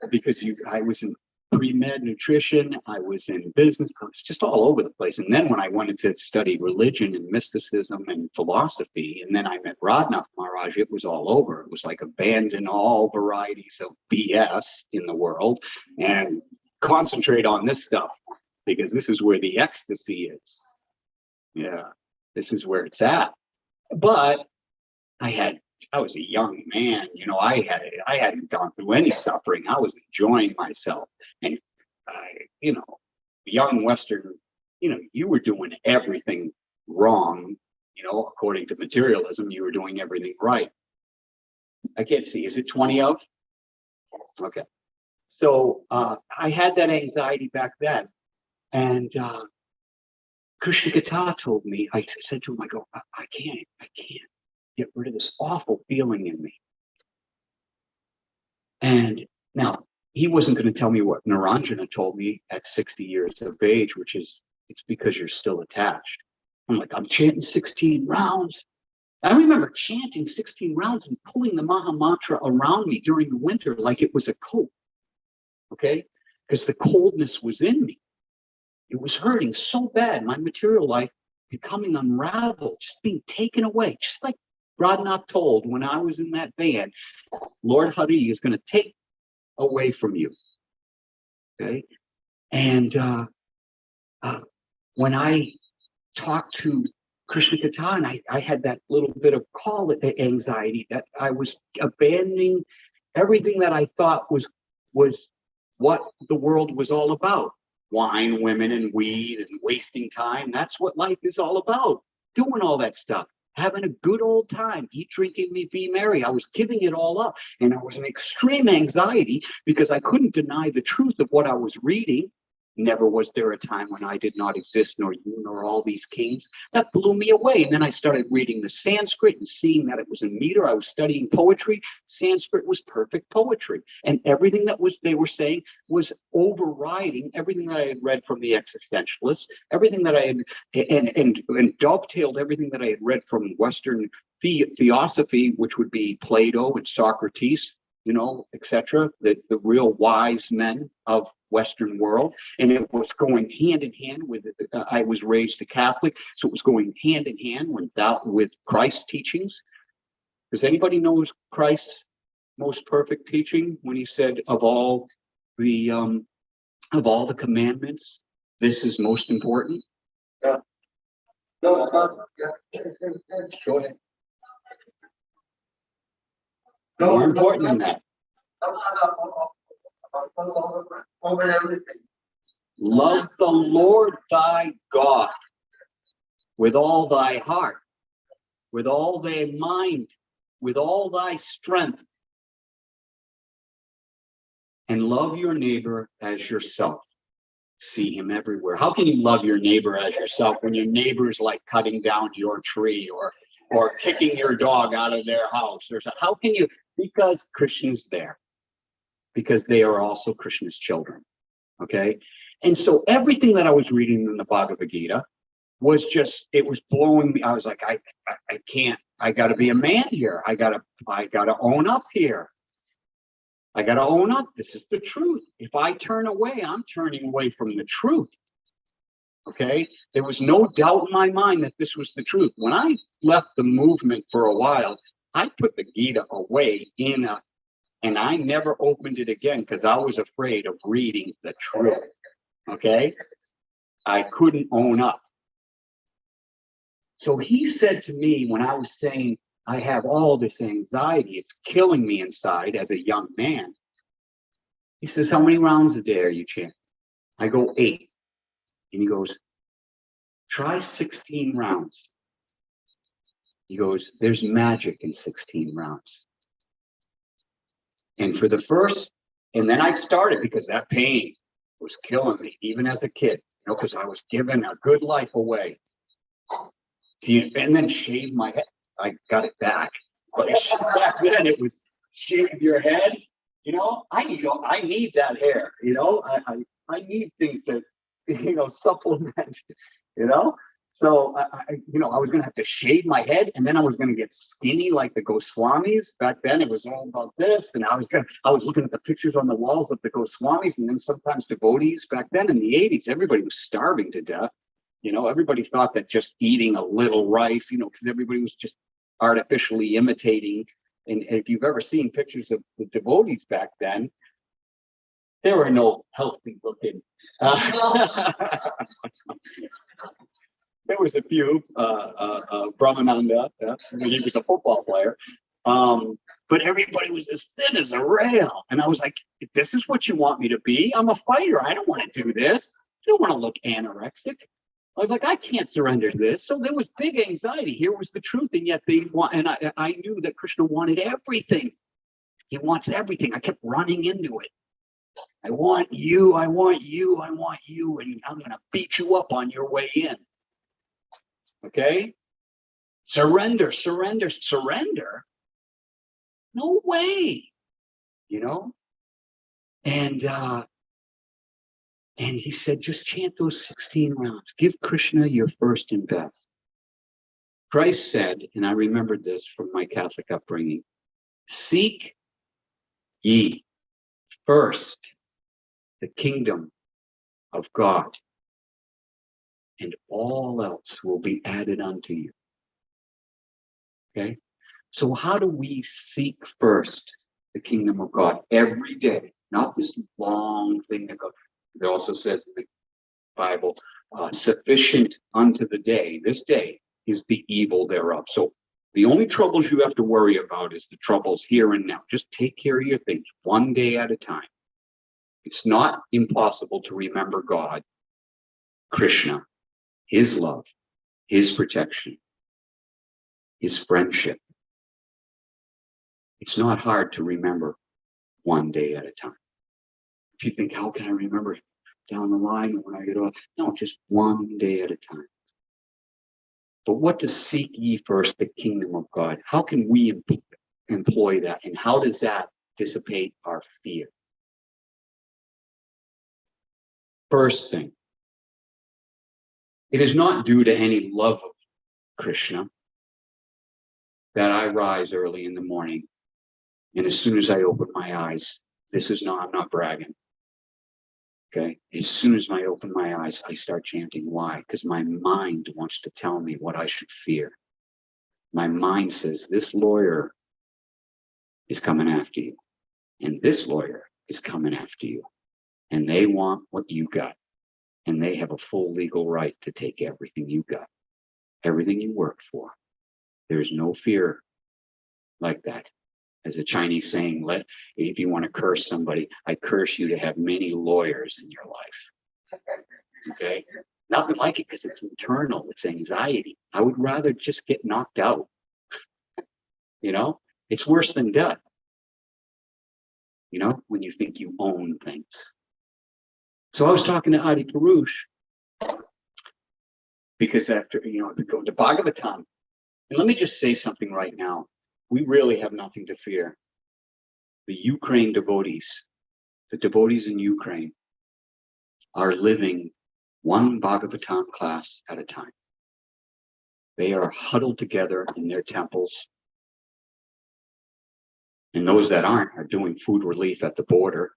because I was in pre-med nutrition, I was in business, I was just all over the place. And then when I wanted to study religion and mysticism and philosophy, and then I met Radhanath Maharaj, it was all over. It was like abandon all varieties of BS in the world and concentrate on this stuff, because this is where the ecstasy is. Yeah, this is where it's at. But I was a young man, you know, I hadn't gone through any suffering. I was enjoying myself. And, you know, young Western, you know, you were doing everything wrong, you know, according to materialism, you were doing everything right. I can't see, is it 20 of? Okay. So I had that anxiety back then. And Krishna told me, I said to him, I go, I can't get rid of this awful feeling in me. And now he wasn't going to tell me what Naranjana told me at 60 years of age, which is, it's because you're still attached. I'm like, I'm chanting 16 rounds. I remember chanting 16 rounds and pulling the Maha Mantra around me during the winter like it was a coat. Okay? Because the coldness was in me. It was hurting so bad. My material life becoming unraveled, just being taken away, just like Radhanath told when I was in that van, Lord Hari is going to take away from you. Okay. And when I talked to Krishna and I had that little bit of anxiety that I was abandoning everything that I thought was what the world was all about. Wine, women, and weed, and wasting time. That's what life is all about. Doing all that stuff. Having a good old time, eat, drink, and be merry. I was giving it all up. And I was in extreme anxiety because I couldn't deny the truth of what I was reading. Never was there a time when I did not exist, nor you, nor all these kings. That blew me away. And then I started reading the Sanskrit and seeing that it was a meter. I was studying poetry. Sanskrit was perfect poetry. And everything that they were saying was overriding everything that I had read from the existentialists, everything that I had, and dovetailed everything that I had read from Western theosophy, which would be Plato and Socrates, you know, etc., the real wise men of Western world. And it was going hand in hand with, I was raised a Catholic, so it was going hand in hand with Christ's teachings. Does anybody know Christ's most perfect teaching when he said of all the commandments, this is most important? Yeah. No, go ahead. More important than that. Love the Lord thy God with all thy heart, with all thy mind, with all thy strength, and love your neighbor as yourself. See him everywhere. How can you love your neighbor as yourself when your neighbor is like cutting down your tree or kicking your dog out of their house or something? How can you? Because Krishna's there. Because they are also Krishna's children. Okay? And so everything that I was reading in the Bhagavad Gita was just, it was blowing me. I was like, I can't, I gotta be a man here. I gotta own up here. I got to own up. This is the truth. If I turn away, I'm turning away from the truth. Okay. There was no doubt in my mind that this was the truth. When I left the movement for a while, I put the Gita away and I never opened it again because I was afraid of reading the truth. Okay. I couldn't own up. So he said to me when I was saying, I have all this anxiety, it's killing me inside as a young man. He says, how many rounds a day are you chanting? I go 8. And he goes, try 16 rounds. He goes, there's magic in 16 rounds. And for the first, and then I started because that pain was killing me, even as a kid, because I was giving a good life away. And then shave my head. I got it back. But back then it was shave your head. I need that hair. I need things that supplement. So I was gonna have to shave my head, and then I was gonna get skinny like the Goswamis. Back then it was all about this, and I was looking at the pictures on the walls of the Goswamis, and then sometimes devotees. Back then in the 80s, everybody was starving to death. Everybody thought that just eating a little rice, because everybody was just artificially imitating. And if you've ever seen pictures of the devotees back then, there were no healthy looking. There was a few, Brahmananda, he was a football player. But everybody was as thin as a rail. And I was like, this is what you want me to be? I'm a fighter. I don't want to do this. I don't want to look anorexic. I was like, I can't surrender this. So there was big anxiety. Here was the truth. And yet I knew that Krishna wanted everything. He wants everything. I kept running into it. I want you, I want you, I want you. And I'm going to beat you up on your way in. Okay? Surrender, surrender, surrender. No way. And he said, just chant those 16 rounds. Give Krishna your first and best. Christ said, and I remembered this from my Catholic upbringing, seek ye first the kingdom of God, and all else will be added unto you. Okay? So how do we seek first the kingdom of God every day? Not this long thing that goes. It also says in the Bible, sufficient unto the day. This day is the evil thereof. So the only troubles you have to worry about is the troubles here and now. Just take care of your things one day at a time. It's not impossible to remember God, Krishna, his love, his protection, his friendship. It's not hard to remember one day at a time. If you think, how can I remember down the line when I get off? No, just one day at a time. But what does seek ye first the kingdom of God? How can we employ that? And how does that dissipate our fear? First thing, it is not due to any love of Krishna that I rise early in the morning. And as soon as I open my eyes, I'm not bragging. Okay. As soon as I open my eyes, I start chanting. Why? Because my mind wants to tell me what I should fear. My mind says, this lawyer is coming after you. And this lawyer is coming after you. And they want what you got. And they have a full legal right to take everything you got. Everything you worked for. There's no fear like that. As a Chinese saying, if you want to curse somebody, I curse you to have many lawyers in your life. Okay? Nothing like it because it's internal, it's anxiety. I would rather just get knocked out. It's worse than death. When you think you own things. So I was talking to Adi Purush because after, the Bhagavatam, and let me just say something right now. We really have nothing to fear. The Ukraine devotees, the devotees in Ukraine are living one Bhagavatam class at a time. They are huddled together in their temples. And those that aren't are doing food relief at the border.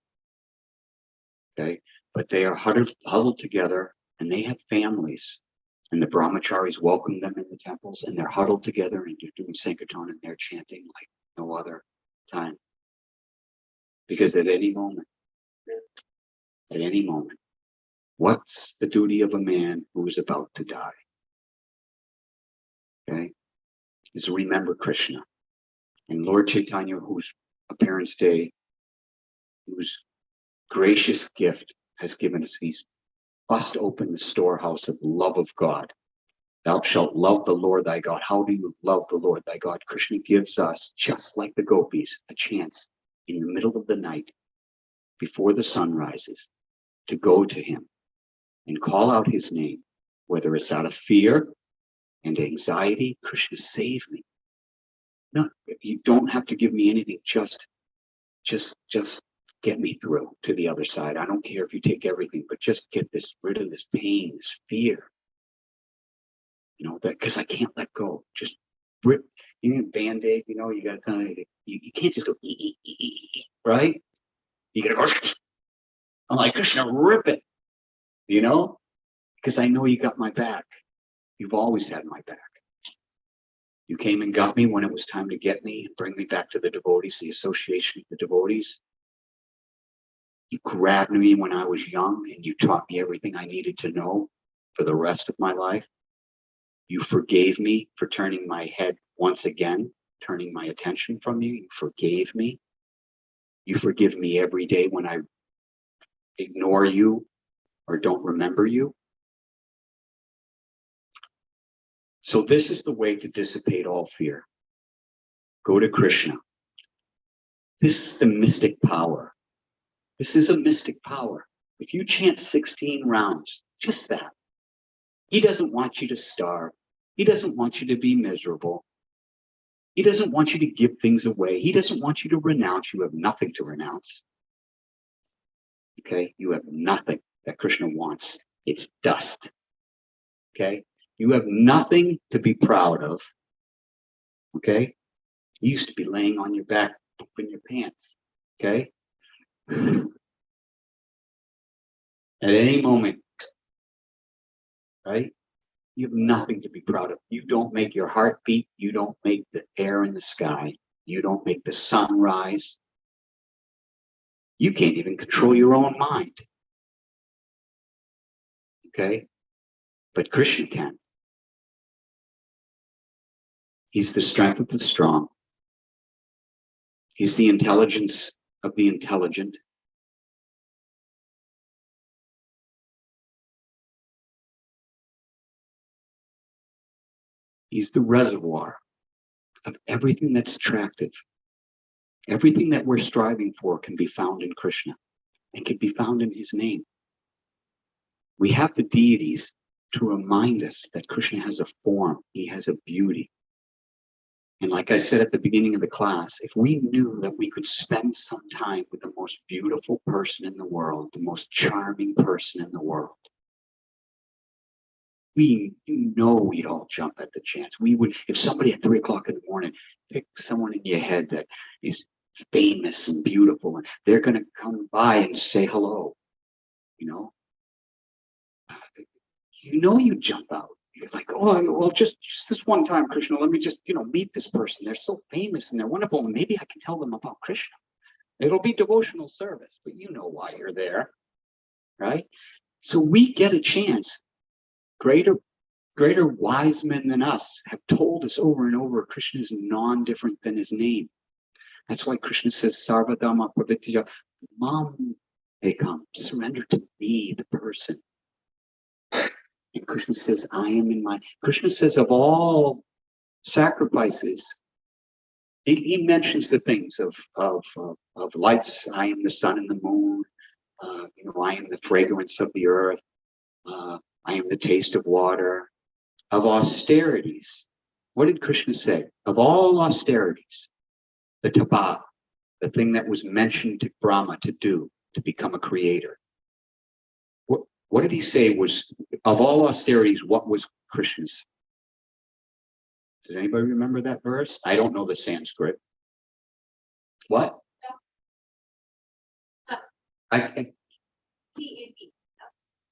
Okay. But they are huddled together, and they have families. And the brahmacharis welcome them in the temples, and they're huddled together, and they're doing Sankirtan, and they're chanting like no other time. Because at any moment, what's the duty of a man who is about to die? Okay, is to remember Krishna. And Lord Chaitanya, whose appearance day, whose gracious gift has given us, he's bust open the storehouse of love of God. Thou shalt love the Lord thy God. How do you love the Lord thy God? Krishna gives us, just like the gopis, a chance in the middle of the night, before the sun rises, to go to him and call out his name, whether it's out of fear and anxiety. Krishna, save me. No, you don't have to give me anything. Just get me through to the other side. I don't care if you take everything, but just get rid of this pain, this fear. You know, that because I can't let go. Just rip. You need a Band-Aid, you know, you gotta kind of, you can't just go, right? You gotta go, I'm like, Krishna, rip it, you know? Because I know you got my back. You've always had my back. You came and got me when it was time to get me and bring me back to the devotees, the association of the devotees. You grabbed me when I was young, and you taught me everything I needed to know for the rest of my life. You forgave me for turning my head once again, turning my attention from you. You forgave me. You forgive me every day when I ignore you or don't remember you. So this is the way to dissipate all fear. Go to Krishna. This is the mystic power. This is a mystic power. If you chant 16 rounds, just that. He doesn't want you to starve. He doesn't want you to be miserable. He doesn't want you to give things away. He doesn't want you to renounce. You have nothing to renounce. Okay? You have nothing that Krishna wants. It's dust. Okay? You have nothing to be proud of. Okay? You used to be laying on your back, pooping your pants. Okay? At any moment, right? You have nothing to be proud of. You don't make your heart beat. You don't make the air in the sky. You don't make the sun rise. You can't even control your own mind. Okay? But Krishna can. He's the strength of the strong. He's the intelligence of the intelligent. He's the reservoir of everything that's attractive. Everything that we're striving for can be found in Krishna and can be found in his name. We have the deities to remind us that Krishna has a form. He has a beauty. And like I said at the beginning of the class, if we knew that we could spend some time with the most beautiful person in the world, the most charming person in the world, we'd all jump at the chance. We would, if somebody at 3 o'clock in the morning picked someone in your head that is famous and beautiful, and they're going to come by and say hello, you jump out. You're like, oh, well, just this one time, Krishna, let me just, meet this person. They're so famous and they're wonderful. And maybe I can tell them about Krishna. It'll be devotional service, but you know why you're there, right? So we get a chance. Greater wise men than us have told us over and over, Krishna is non-different than his name. That's why Krishna says, Sarvadhamma Pravrittija, Mam Ekam, surrender to me, the person. And Krishna says, I am in my... Krishna says, of all sacrifices, he mentions the things of lights. I am the sun and the moon. I am the fragrance of the earth. I am the taste of water. Of austerities, what did Krishna say? Of all austerities, the tapa, the thing that was mentioned to Brahma to do, to become a creator. What did he say was, of all austerities, what was Krishna's? Does anybody remember that verse? I don't know the Sanskrit. What? I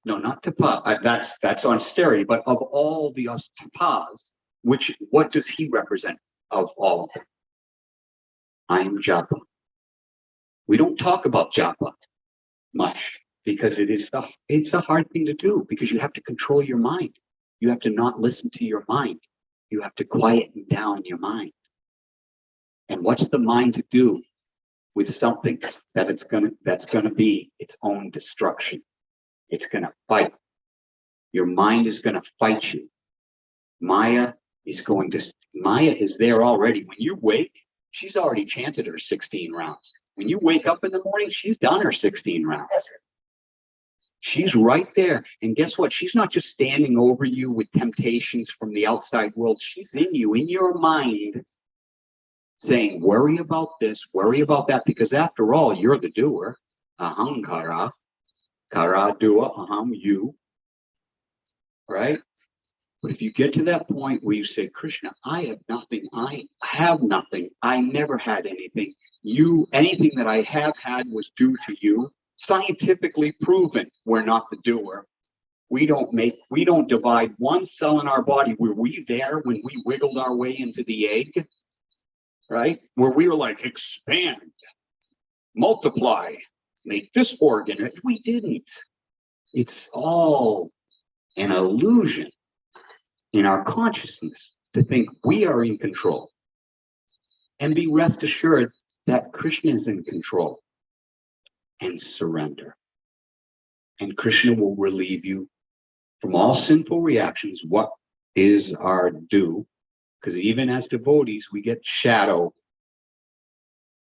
no, not tapa. That's on stereo. But of all the tapas, what does he represent of all of them? I am japa. We don't talk about japa much because it's a hard thing to do because you have to control your mind. You have to not listen to your mind. You have to quieten down your mind. And what's the mind to do with something that's gonna be its own destruction? It's gonna fight. Your mind is gonna fight you. Maya is there already. When you wake, she's already chanted her 16 rounds. When you wake up in the morning, she's done her 16 rounds. She's right there. And guess what? She's not just standing over you with temptations from the outside world. She's in you, in your mind, saying, worry about this, worry about that, because after all, you're the doer. Aham kara, kara dua, aham, you. Right? But if you get to that point where you say, Krishna, I have nothing, I never had anything. Anything that I have had was due to you. Scientifically proven, we're not the doer. We don't divide one cell in our body. Were we there when we wiggled our way into the egg? Right? Where we were like, expand, multiply, make this organ. We didn't. It's all an illusion in our consciousness to think we are in control. And be rest assured that Krishna is in control. And surrender. And Krishna will relieve you from all sinful reactions. What is our due? Because even as devotees, we get shadow.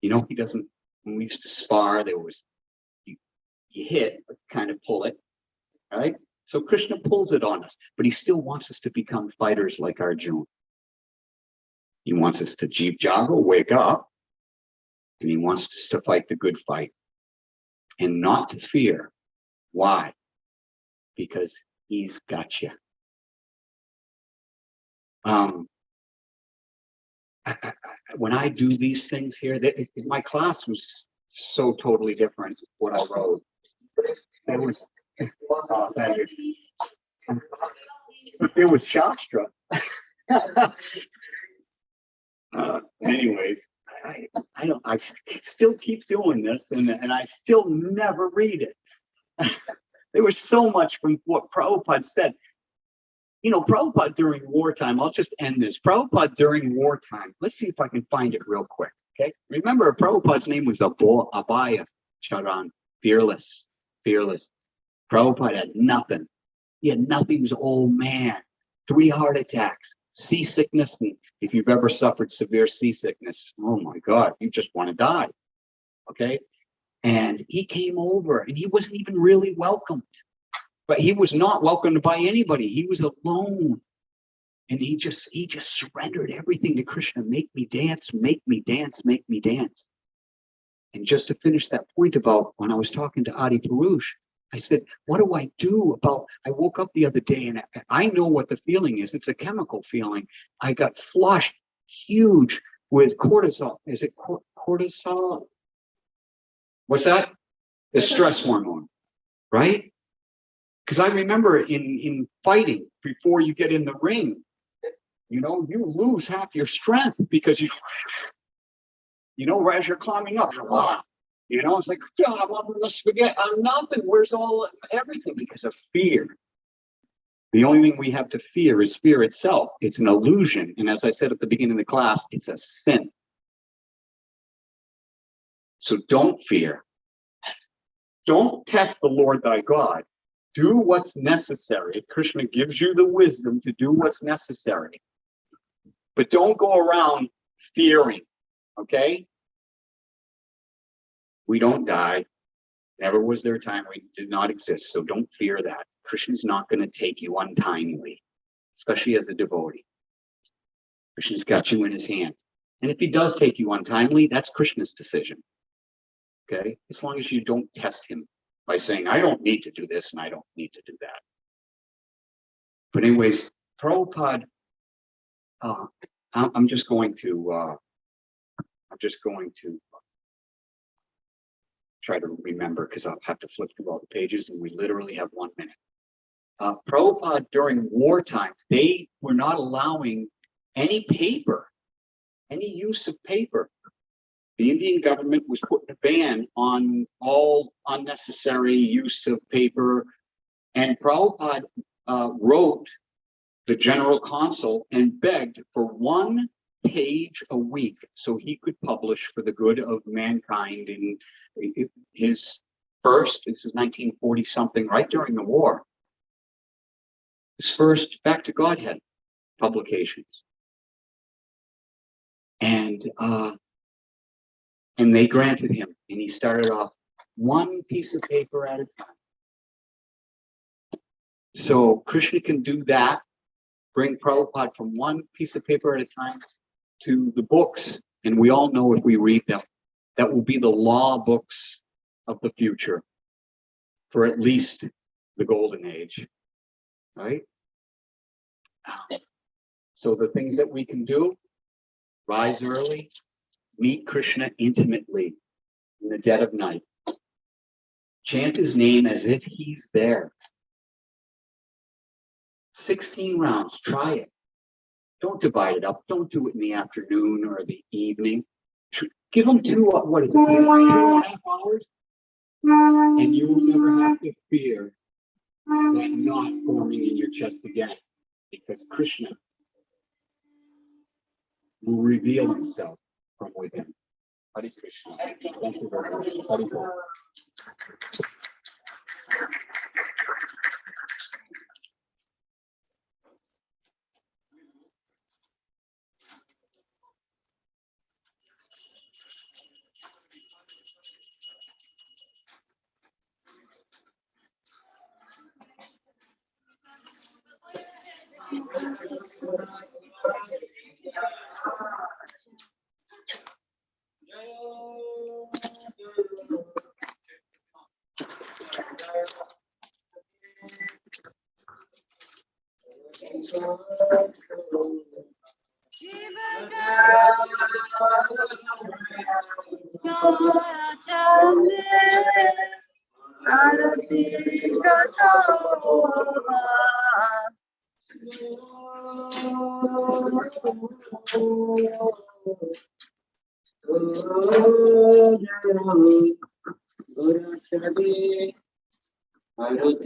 You know, when we used to spar, there was, you hit, but kind of pull it, right? So Krishna pulls it on us, but he still wants us to become fighters like Arjuna. He wants us to jeep joggle, wake up, and he wants us to fight the good fight and not to fear. Why? Because he's got you. When I do these things here, my class was so totally different what I wrote. It was, it was Shastra. Anyways, I still keep doing this, and I still never read it. There was so much from what Prabhupada said. You know, Prabhupada during wartime, I'll just end this. Prabhupada during wartime, let's see if I can find it real quick, okay? Remember, Prabhupada's name was Abhaya Charan, fearless. Prabhupada had nothing. He had nothing. He was an old man, 3 heart attacks, seasickness. And if you've ever suffered severe seasickness, oh my God, you just want to die, okay? And he came over, and he wasn't even really welcomed. But he was not welcomed by anybody. He was alone. And he just surrendered everything to Krishna. Make me dance, make me dance, make me dance. And just to finish that point about when I was talking to Adi Purush, I said, what do I do about, I woke up the other day and I know what the feeling is. It's a chemical feeling. I got flushed huge with cortisol. Is it cortisol? What's that? The stress hormone, right? Because I remember in fighting, before you get in the ring, you know, you lose half your strength because you know, as you're climbing up, you know, it's like, I'm on the spaghetti, I'm nothing. Where's everything? Because of fear. The only thing we have to fear is fear itself. It's an illusion. And as I said at the beginning of the class, it's a sin. So don't fear. Don't test the Lord thy God. Do what's necessary. Krishna gives you the wisdom to do what's necessary. But don't go around fearing, okay? We don't die. Never was there a time we did not exist, so don't fear that. Krishna's not going to take you untimely, especially as a devotee. Krishna's got you in his hand. And if he does take you untimely, that's Krishna's decision, okay? As long as you don't test him by saying, I don't need to do this and I don't need to do that. But anyways, Prabhupada, I'm just going to try to remember because I'll have to flip through all the pages and we literally have 1 minute. Prabhupada during wartime, they were not allowing any paper, any use of paper. The Indian government was putting a ban on all unnecessary use of paper, and Prabhupada wrote the general consul and begged for 1 page a week so he could publish for the good of mankind in his first, this is 1940 something, right during the war, his first Back to Godhead publications. And they granted him, and he started off 1 piece of paper at a time. So Krishna can do that, bring Prabhupada from 1 piece of paper at a time to the books, and we all know if we read them, that will be the law books of the future for at least the golden age, right? So the things that we can do: rise early, meet Krishna intimately in the dead of night, chant his name as if he's there. 16 rounds, try it. Don't divide it up. Don't do it in the afternoon or the evening. Give them 2.5 hours, and you will never have to fear that knot forming in your chest again, because Krishna will reveal himself from within. Hare Krishna. Thank you very much. Hare Krishna.